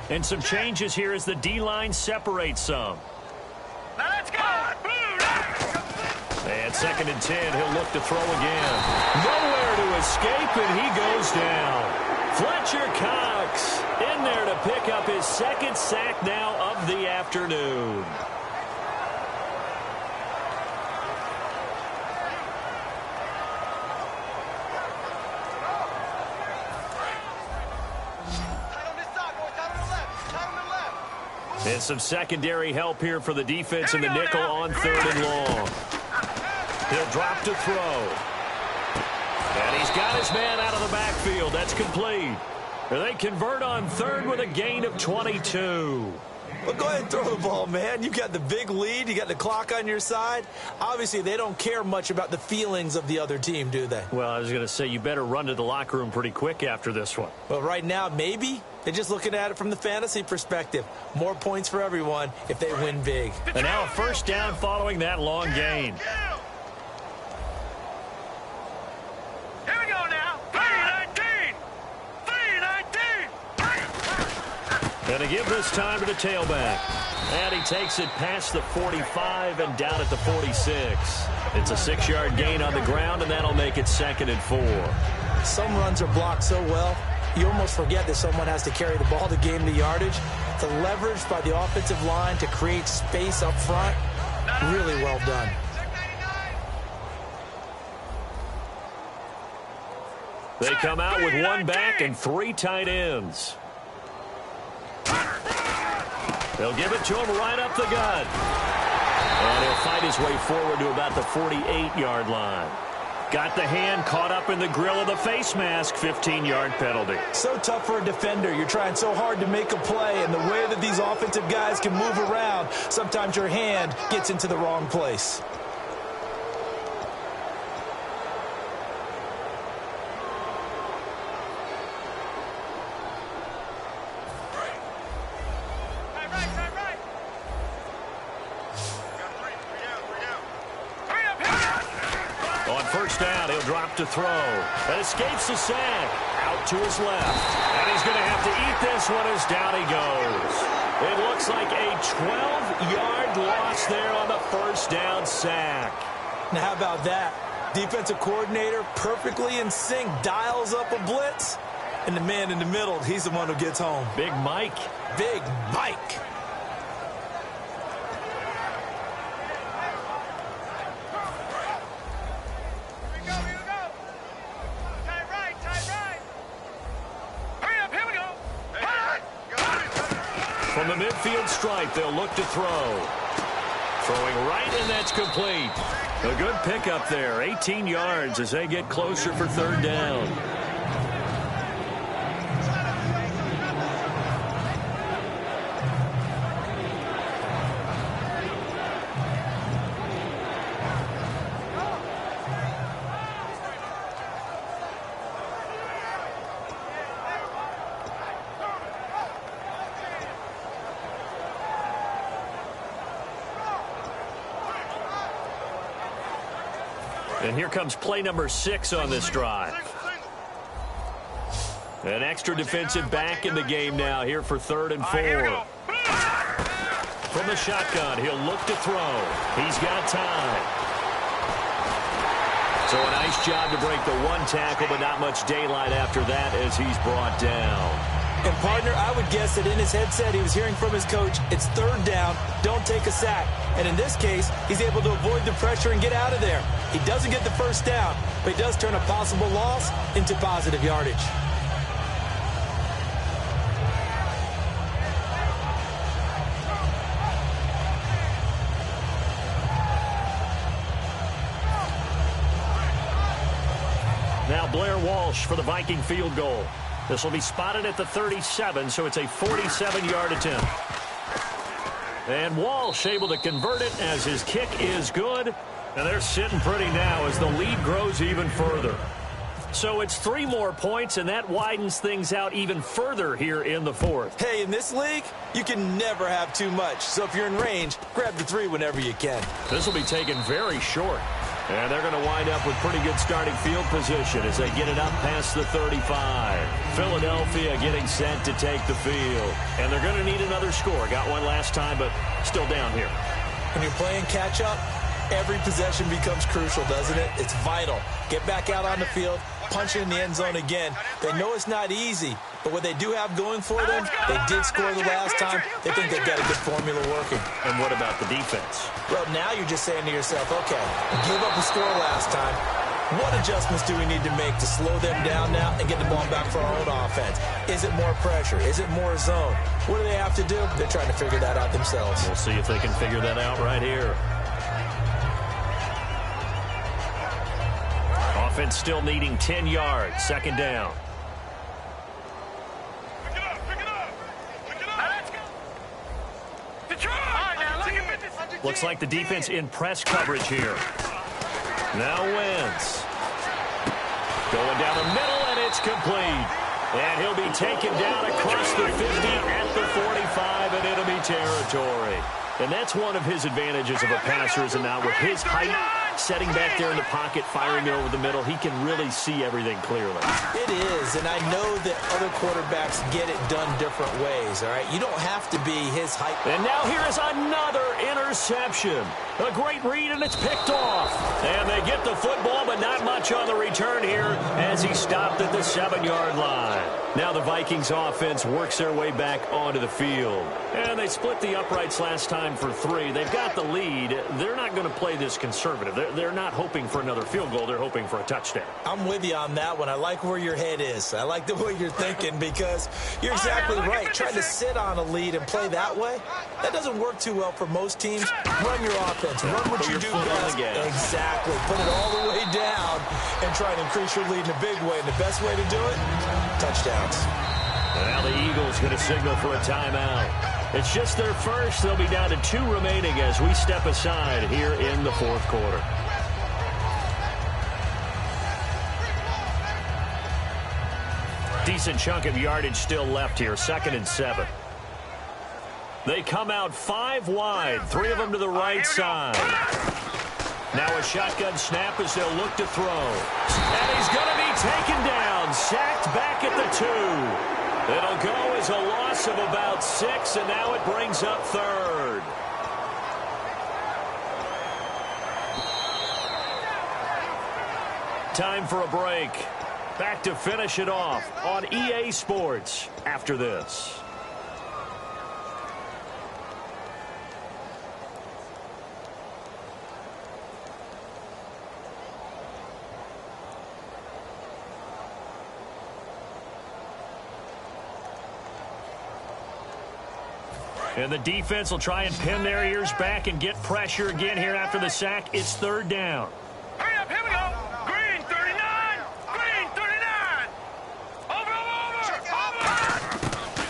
And some changes here as the D-line separates some.
Now let's go.
And 2nd and 10, he'll look to throw again. Nowhere to escape, and he goes down. Fletcher Cox in there to pick up his second sack now of the afternoon. And some secondary help here for the defense in the nickel on 3rd and long. He'll drop to throw. And he's got his man out of the backfield. That's complete. And they convert on 3rd with a gain of 22.
Well, go ahead and throw the ball, man. You got the big lead. You got the clock on your side. Obviously, they don't care much about the feelings of the other team, do they?
Well, I was going to say, you better run to the locker room pretty quick after this one.
Well, right now, maybe. They're just looking at it from the fantasy perspective. More points for everyone if they win big.
And now a first down following that long gain.
Here we go now. 3-19. 3-19.
And to give this time to the tailback. And he takes it past the 45 and down at the 46. It's a 6-yard gain on the ground, and that'll make it 2nd and 4.
Some runs are blocked so well, you almost forget that someone has to carry the ball to gain the yardage. The leverage by the offensive line to create space up front, really well done.
They come out with 1 back and 3 tight ends. They'll give it to him right up the gut. And he'll fight his way forward to about the 48-yard line. Got the hand caught up in the grill of the face mask, 15-yard penalty.
So tough for a defender. You're trying so hard to make a play, and the way that these offensive guys can move around, sometimes your hand gets into the wrong place.
Drop to throw. And escapes the sack. Out to his left. And he's going to have to eat this one as down he goes. It looks like a 12-yard loss there on the first down sack.
Now how about that? Defensive coordinator perfectly in sync, dials up a blitz. And the man in the middle, he's the one who gets home.
Big Mike.
Big Mike.
From the midfield stripe, they'll look to throw. Throwing right, and that's complete. A good pickup there, 18 yards as they get closer for 3rd down. And here comes play number 6 on this drive. An extra defensive back in the game now here for 3rd and 4. From the shotgun, he'll look to throw. He's got time. So a nice job to break the 1 tackle, but not much daylight after that as he's brought down.
And, partner, I would guess that in his headset he was hearing from his coach, it's 3rd down, don't take a sack. And in this case, he's able to avoid the pressure and get out of there. He doesn't get the first down, but he does turn a possible loss into positive yardage.
Now Blair Walsh for the Viking field goal. This will be spotted at the 37, so it's a 47-yard attempt. And Walsh able to convert it as his kick is good. And they're sitting pretty now as the lead grows even further. So it's 3 more points, and that widens things out even further here in the 4th.
Hey, in this league, you can never have too much. So if you're in range, grab the 3 whenever you can.
This will be taken very short. And they're going to wind up with pretty good starting field position as they get it up past the 35. Philadelphia getting set to take the field. And they're going to need another score. Got one last time, but still down here.
When you're playing catch-up, every possession becomes crucial, doesn't it? It's vital. Get back out on the field, punching in the end zone again. They know it's not easy, but what they do have going for them, they did score the last time. They think they've got a good formula working.
And what about the defense?
Well, now you're just saying to yourself, okay, give up a score last time. What adjustments do we need to make to slow them down now and get the ball back for our own offense? Is it more pressure? Is it more zone? What do they have to do? They're trying to figure that out themselves.
We'll see if they can figure that out right here. Offense still needing 10 yards. Second down.
Pick it up, pick it up. Pick it up. Let's go. Detroit. All right, now, look at
Looks like the defense in press coverage here. Now Wentz. Going down the middle, and it's complete. And he'll be taken down across the 50 at the 45 in enemy territory. And that's one of his advantages of a passer, is now with his height, setting back there in the pocket, firing it over the middle, he can really see everything clearly.
It is, and I know that other quarterbacks get it done different ways, all right? You don't have to be his height.
And now here is another interception. A great read, and it's picked off. And they get the football, but not much on the return here as he stopped at the 7-yard line. Now the Vikings offense works their way back onto the field. And they split the uprights last time for 3. They've got the lead. They're not going to play this conservative. They're not hoping for another field goal. They're hoping for a touchdown.
I'm with you on that one. I like where your head is. I like the way you're thinking because you're exactly right. Trying to sit on a lead and play that way, that doesn't work too well for most teams. Run your offense. Run what you do best. Exactly. Put it all the way down and try and increase your lead in a big way. And the best way to do it, touchdowns.
Now the Eagles going to signal for a timeout. It's just their first. They'll be down to 2 remaining as we step aside here in the 4th quarter. Decent chunk of yardage still left here. 2nd and 7. They come out 5 wide. 3 of them to the right side. Now a shotgun snap as they'll look to throw. And he's going to be taken down. Sacked back at the 2. It'll go as a loss of about 6, and now it brings up 3rd. Time for a break. Back to finish it off on EA Sports after this. And the defense will try and pin their ears back and get pressure again here after the sack. It's 3rd down.
Hurry up, here we go. Green 39. Green 39. Over.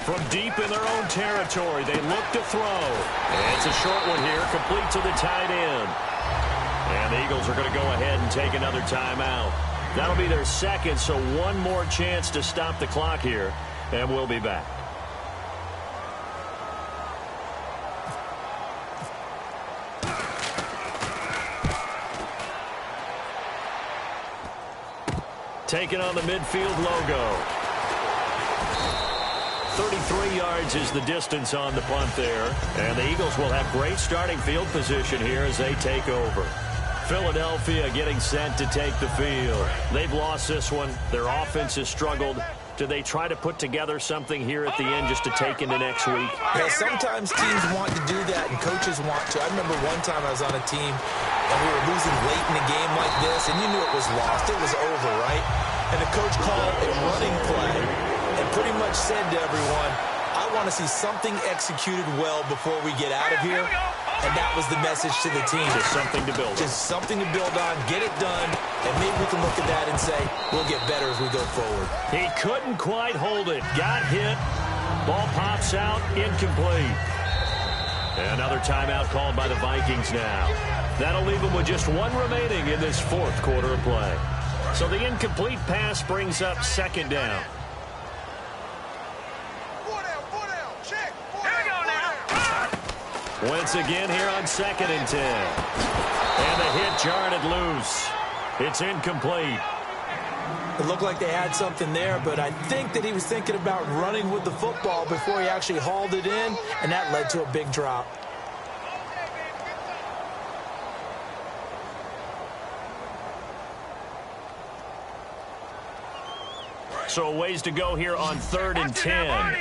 From deep in their own territory, they look to throw. And it's a short one here, complete to the tight end. And the Eagles are going to go ahead and take another timeout. That'll be their 2nd, so one more chance to stop the clock here. And we'll be back. Taking on the midfield logo. 33 yards is the distance on the punt there. And the Eagles will have great starting field position here as they take over. Philadelphia getting set to take the field. They've lost this one. Their offense has struggled. Do they try to put together something here at the end just to take into next week?
Yeah, sometimes teams want to do that and coaches want to. I remember one time I was on a team and we were losing late in a game like this, and you knew it was lost. It was over, right? And the coach called a running play and pretty much said to everyone, I want to see something executed well before we get out of here. And that was the message to the team.
Just something to build on.
Just something to build on, get it done, and maybe we can look at that and say, we'll get better as we go forward.
He couldn't quite hold it. Got hit. Ball pops out, incomplete. Another timeout called by the Vikings now. That'll leave them with just 1 remaining in this 4th quarter of play. So the incomplete pass brings up 2nd down. Wentz again here on 2nd and 10. And the hit jarred it loose. It's incomplete.
It looked like they had something there, but I think that he was thinking about running with the football before he actually hauled it in, and that led to a big drop.
So a ways to go here on 3rd and 10.
All right,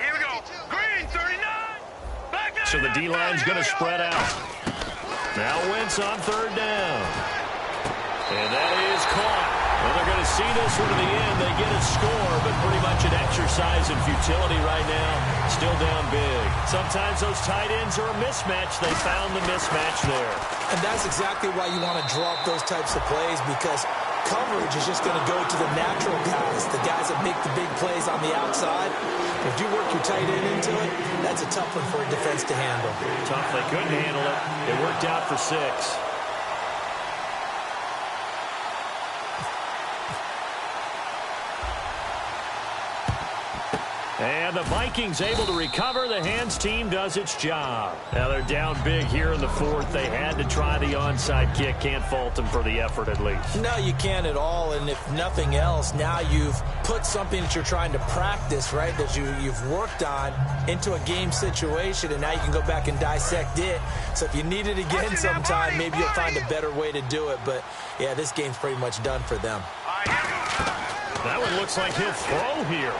here we go. Green, 39.
So the D-line's going to spread out. Now Wentz on 3rd down. And that is caught. Well, they're going to see this one to the end. They get a score, but pretty much an exercise in futility right now. Still down big. Sometimes those tight ends are a mismatch. They found the mismatch there.
And that's exactly why you want to draw up those types of plays, because coverage is just going to go to the natural guys, the guys that make the big plays on the outside. If you work your tight end into it, that's a tough one for a defense to handle.
Tough. They couldn't handle it. It worked out for 6. And the Vikings able to recover. The hands team does its job. Now they're down big here in the 4th. They had to try the onside kick. Can't fault them for the effort at least.
No, you can't at all. And if nothing else, now you've put something that you're trying to practice, right, that you've worked on into a game situation, and now you can go back and dissect it. So if you need it again sometime, maybe you'll find a better way to do it. But, yeah, this game's pretty much done for them.
That one looks like he'll throw here.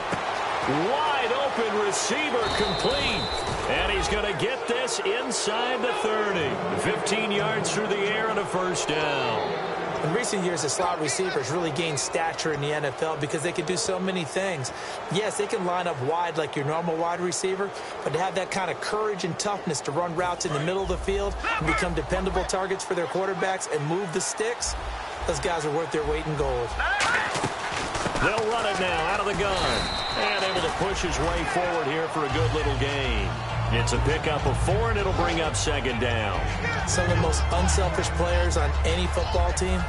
Wide open receiver complete. And he's going to get this inside the 30. 15 yards through the air and a 1st down.
In recent years, the slot receivers really gained stature in the NFL because they can do so many things. Yes, they can line up wide like your normal wide receiver, but to have that kind of courage and toughness to run routes in the middle of the field and become dependable targets for their quarterbacks and move the sticks, those guys are worth their weight in gold.
They'll run it now out of the gun. And able to push his way forward here for a good little gain. It's a pickup of 4, and it'll bring up 2nd down.
Some of the most unselfish players on any football team,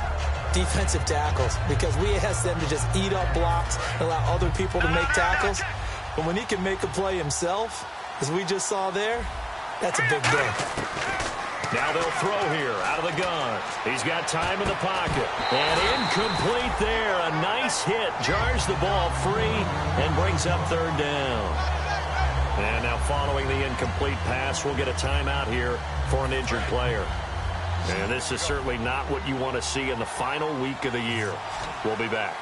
defensive tackles, because we ask them to just eat up blocks and allow other people to make tackles. But when he can make a play himself, as we just saw there, that's a big day.
Now they'll throw here out of the gun. He's got time in the pocket. And incomplete there. A nice hit. Jars the ball free and brings up 3rd down. And now following the incomplete pass, we'll get a timeout here for an injured player. And this is certainly not what you want to see in the final week of the year. We'll be back.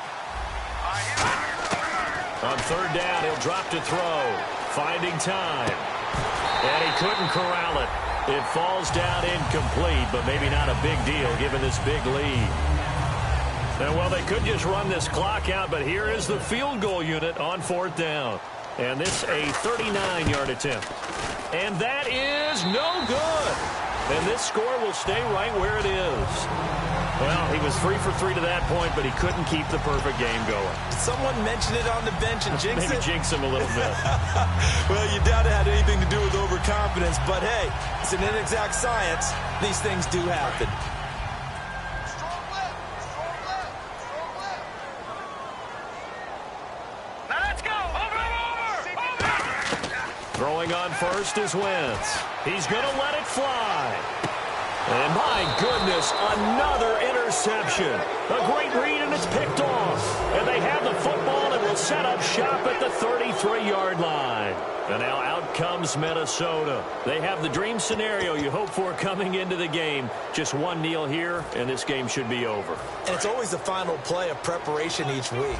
On 3rd down, he'll drop to throw. Finding time. And he couldn't corral it. It falls down incomplete, but maybe not a big deal given this big lead. And, well, they could just run this clock out, but here is the field goal unit on 4th down. And this a 39-yard attempt. And that is no good. And this score will stay right where it is. Well, he was 3 for 3 to that point, but he couldn't keep the perfect game going.
Someone mentioned it on the bench and jinx it.
Maybe jinx him a little bit.
Well, you doubt it had anything to do with overconfidence, but hey, it's an inexact science. These things do happen.
Now let's go. Over.
Throwing on 1st is Wentz. He's going to let it fly. And my goodness, another interception. A great read, and it's picked off. And they have the football and will set up shop at the 33-yard line. And now out comes Minnesota. They have the dream scenario you hope for coming into the game. Just one kneel here, and this game should be over.
And it's always the final play of preparation each week.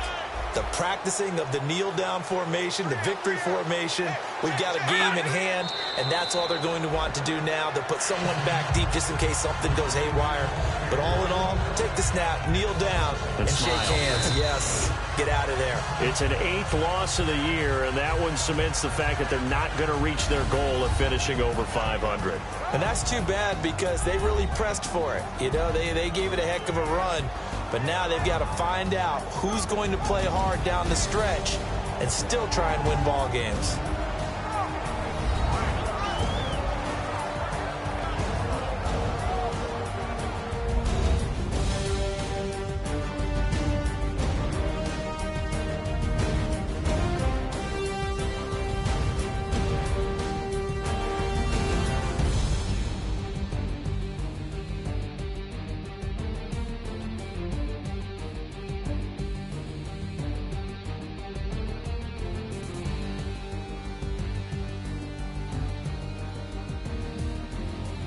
The practicing of the kneel-down formation, the victory formation. We've got a game in hand, and that's all they're going to want to do now. They'll put someone back deep just in case something goes haywire. But all in all, take the snap, kneel down, and shake hands. Yes, get out of there.
It's an 8th loss of the year, and that one cements the fact that they're not going to reach their goal of finishing over 500.
And that's too bad because they really pressed for it. You know, they gave it a heck of a run. But now they've got to find out who's going to play hard down the stretch and still try and win ball games.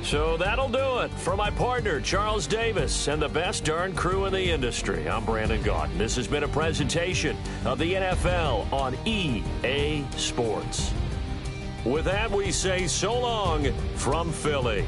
So that'll do it. For my partner, Charles Davis, and the best darn crew in the industry, I'm Brandon Gaudin. This has been a presentation of the NFL on EA Sports. With that, we say so long from Philly.